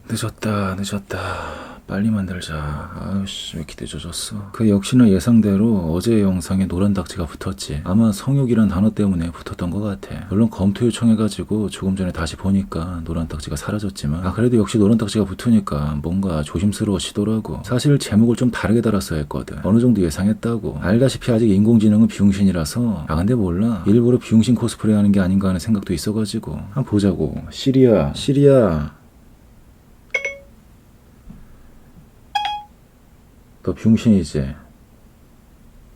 늦었다. 빨리 만들자. 아유씨, 왜 이렇게 늦어졌어. 그 역시나 예상대로 어제 영상에 노란 닥지가 붙었지. 아마 성욕이란 단어 때문에 붙었던 것 같아. 물론 검토 요청해가지고 조금 전에 다시 보니까 노란 닥지가 사라졌지만 그래도 역시 노란 닥지가 붙으니까 뭔가 조심스러워지더라고. 사실 제목을 좀 다르게 달았어야 했거든. 어느 정도 예상했다고. 알다시피 아직 인공지능은 비용신이라서 근데 몰라. 일부러 비용신 코스프레 하는 게 아닌가 하는 생각도 있어가지고 한번 보자고. 시리야. 너 병신이지?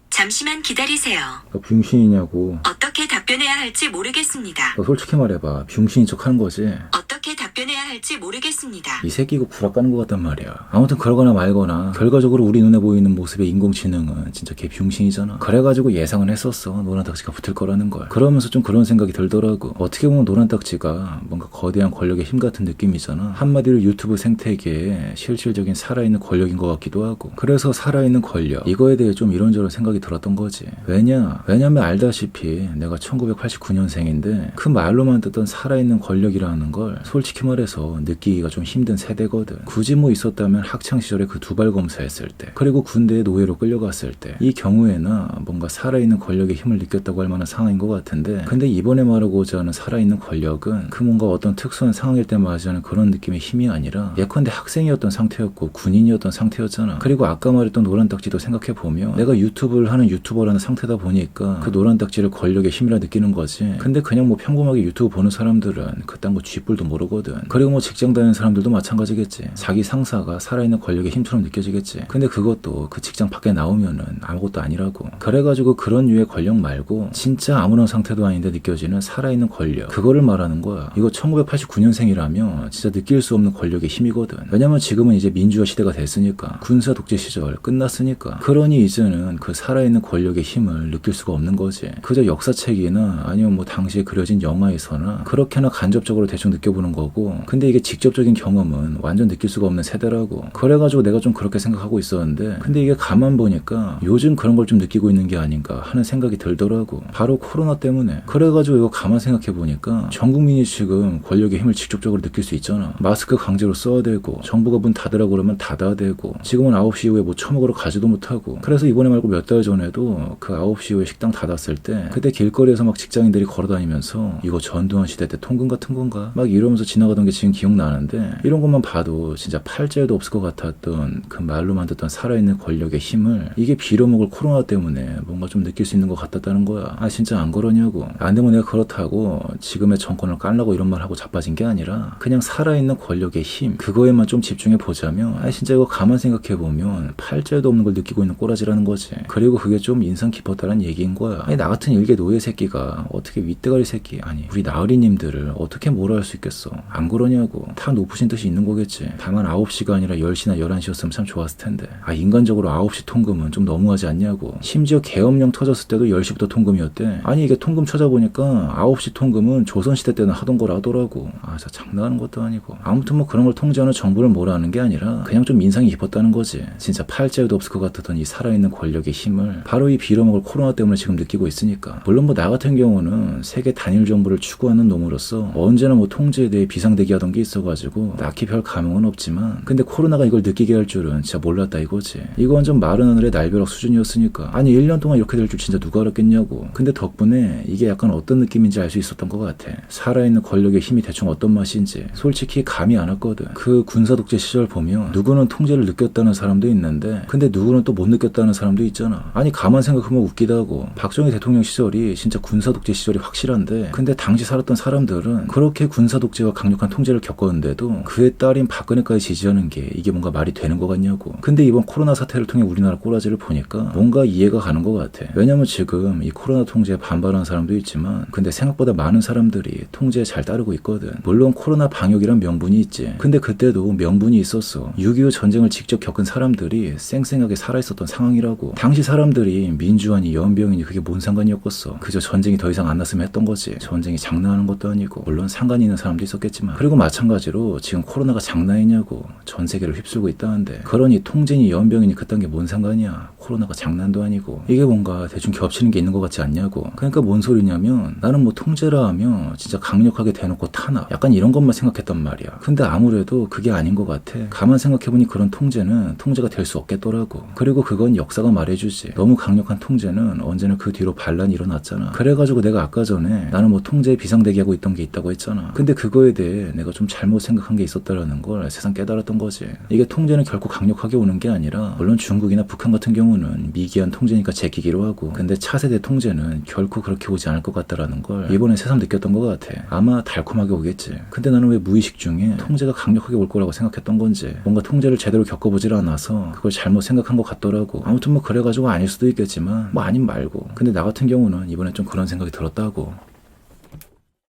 잠시만 기다리세요. 너 병신이냐고. 어떻게 답변해야 할지 모르겠습니다. 너 솔직히 말해봐. 병신인 척 하는 거지? 어떻게 답변해야 할지 모르겠습니다. 이 새끼 이거 구라 까는 것 같단 말이야. 아무튼 그러거나 말거나 결과적으로 우리 눈에 보이는 모습의 인공지능은 진짜 개 병신이잖아. 그래가지고 예상은 했었어. 노란 딱지가 붙을 거라는 걸. 그러면서 좀 그런 생각이 들더라고. 어떻게 보면 노란 딱지가 뭔가 거대한 권력의 힘 같은 느낌이잖아. 한마디로 유튜브 생태계에 실질적인 살아있는 권력인 것 같기도 하고. 그래서 살아있는 권력, 이거에 대해 좀 이런저런 생각이 들었던 거지. 왜냐면 알다시피 내가 1989년생인데 그 말로만 듣던 살아있는 권력이라는 걸 솔직히 말해서 느끼기가 좀 힘든 세대거든. 굳이 뭐 있었다면 학창시절에 그 두발 검사했을 때, 그리고 군대에 노예로 끌려갔을 때, 이 경우에나 뭔가 살아있는 권력의 힘을 느꼈다고 할 만한 상황인 것 같은데, 근데 이번에 말하고자 하는 살아있는 권력은 그 뭔가 어떤 특수한 상황일 때 맞이하는 그런 느낌의 힘이 아니라 예컨대 학생이었던 상태였고 군인이었던 상태였잖아. 그리고 아까 말했던 노란 딱지도 생각해보면 내가 유튜브를 하는 유튜버라는 상태다 보니까 그 노란 딱지를 권력의 힘이라 느끼는 거지. 근데 그냥 뭐 평범하게 유튜브 보는 사람들은 그딴 거 쥐뿔도 모르거든. 그리고 뭐 직장 다니는 사람들도 마찬가지겠지. 자기 상사가 살아있는 권력의 힘처럼 느껴지겠지. 근데 그것도 그 직장 밖에 나오면은 아무것도 아니라고. 그래가지고 그런 류의 권력 말고 진짜 아무런 상태도 아닌데 느껴지는 살아있는 권력, 그거를 말하는 거야. 이거 1989년생이라면 진짜 느낄 수 없는 권력의 힘이거든. 왜냐면 지금은 이제 민주화 시대가 됐으니까, 군사 독재 시절 끝났으니까. 그러니 이제는 그 살아있는 권력의 힘을 느낄 수가 없는 거지. 그저 역사책이나 아니면 뭐 당시에 그려진 영화에서나 그렇게나 간접적으로 대충 느껴보는 거고, 근데 이게 직접적인 경험은 완전 느낄 수가 없는 세대라고. 그래가지고 내가 좀 그렇게 생각하고 있었는데, 근데 이게 가만 보니까 요즘 그런 걸 좀 느끼고 있는 게 아닌가 하는 생각이 들더라고. 바로 코로나 때문에. 그래가지고 이거 가만 생각해보니까 전 국민이 지금 권력의 힘을 직접적으로 느낄 수 있잖아. 마스크 강제로 써야 되고, 정부가 문 닫으라고 그러면 닫아야 되고, 지금은 9시 이후에 뭐 처먹으러 가지도 못하고. 그래서 이번에 말고 몇 달 전에도 그 9시 이후에 식당 닫았을 때 그때 길거리에서 막 직장인들이 걸어다니면서 이거 전두환 시대 때 통금 같은 건가? 막 이러면서 지나가던 게 지금 기억나는데, 이런 것만 봐도 진짜 팔자에도 없을 것 같았던 그 말로만 듣던 살아있는 권력의 힘을 이게 빌어먹을 코로나 때문에 뭔가 좀 느낄 수 있는 것 같았다는 거야. 진짜 안 그러냐고. 근데 뭐 내가 그렇다고 지금의 정권을 깔라고 이런 말 하고 자빠진 게 아니라 그냥 살아있는 권력의 힘, 그거에만 좀 집중해 보자면 진짜 이거 가만 생각해 보면 팔자에도 없는 걸 느끼고 있는 꼬라지라는 거지. 그리고 그게 좀 인상 깊었다는 얘기인 거야. 나 같은 일개 노예 새끼가 어떻게 윗대가리 새끼, 우리 나으리님들을 어떻게 뭐라 할 수 있겠어. 안 그러냐고. 다 높으신 뜻이 있는 거겠지. 다만 9시가 아니라 10시나 11시였으면 참 좋았을 텐데. 인간적으로 9시 통금은 좀 너무하지 않냐고. 심지어 계엄령 터졌을 때도 10시부터 통금이었대. 이게 통금 찾아보니까 9시 통금은 조선시대 때는 하던 거라 하더라고. 진짜 장난하는 것도 아니고. 아무튼 뭐 그런 걸 통제하는 정부를 뭐라 하는 게 아니라 그냥 좀 인상이 깊었다는 거지. 진짜 팔자에도 없을 것 같았던 이 살아있는 권력의 힘을 바로 이 빌어먹을 코로나 때문에 지금 느끼고 있으니까. 물론 뭐 나 같은 경우는 세계 단일 정부를 추구하는 놈으로서 언제나 뭐 통제에 대해 비상대기 하던 게 있어가지고 딱히 별 감흥은 없지만, 근데 코로나가 이걸 느끼게 할 줄은 진짜 몰랐다 이거지. 이거 완전 마른 하늘의 날벼락 수준이었으니까. 1년 동안 이렇게 될 줄 진짜 누가 알았겠냐고. 근데 덕분에 이게 약간 어떤 느낌인지 알 수 있었던 것 같아. 살아있는 권력의 힘이 대충 어떤 맛인지 솔직히 감이 안 왔거든. 그 군사독재 시절 보면 누구는 통제를 느꼈다는 사람도 있는데, 근데 누구는 또 못 느꼈다는 사람도 있잖아. 가만 생각하면 웃기다고. 박정희 대통령 시절이 진짜 군사독재 시절이 확실한데, 근데 당시 살았던 사람들은 그렇게 군사독재와 강력한 통제를 겪었는데도 그의 딸인 박근혜까지 지지하는 게 이게 뭔가 말이 되는 것 같냐고. 근데 이번 코로나 사태를 통해 우리나라 꼬라지를 보니까 뭔가 이해가 가는 것 같아. 왜냐면 지금 이 코로나 통제에 반발하는 사람도 있지만, 근데 생각보다 많은 사람들이 통제에 잘 따르고 있거든. 물론 코로나 방역이란 명분이 있지. 근데 그때도 명분이 있었어. 6.25 전쟁을 직접 겪은 사람들이 쌩쌩하게 살아있었던 상황이라고. 당시 사람들이 민주화니 연병이니 그게 뭔 상관이었겠어. 그저 전쟁이 더 이상 안 났으면 했던 거지. 전쟁이 장난하는 것도 아니고. 물론 상관이 있는 사람도 있었겠지만. 그리고 마찬가지로 지금 코로나가 장난이냐고. 전 세계를 휩쓸고 있다는데. 그러니 통제니 연병이니 그딴 게 뭔 상관이야. 코로나가 장난도 아니고 이게 뭔가 대충 겹치는 게 있는 것 같지 않냐고. 그러니까 뭔 소리냐면 나는 뭐 통제라 하면 진짜 강력하게 대놓고 탄압 약간 이런 것만 생각했단 말이야. 근데 아무래도 그게 아닌 것 같아. 가만 생각해보니 그런 통제는 통제가 될 수 없겠더라고. 그리고 그건 역사가 말해주지. 너무 강력한 통제는 언제나 그 뒤로 반란이 일어났잖아. 그래가지고 내가 아까 전에 나는 뭐 통제에 비상대기하고 있던 게 있다고 했잖아. 근데 그거에 대해 내가 좀 잘못 생각한 게 있었다라는 걸 세상 깨달았던 거지. 이게 통제는 결코 강력하게 오는 게 아니라 물론 중국이나 북한 같은 경우는 미개한 통제니까 제끼기로 하고 근데 차세대 통제는 결코 그렇게 오지 않을 것 같다라는 걸 이번에 새삼 느꼈던 것 같아. 아마 달콤하게 오겠지. 근데 나는 왜 무의식 중에 통제가 강력하게 올 거라고 생각했던 건지 뭔가 통제를 제대로 겪어보질 않아서 그걸 잘못 생각한 것 같더라고. 아무튼 뭐 그래가지고 아닐 수도 있겠지만 뭐 아님 말고 근데 나 같은 경우는 이번에 좀 그런 생각이 들었다고.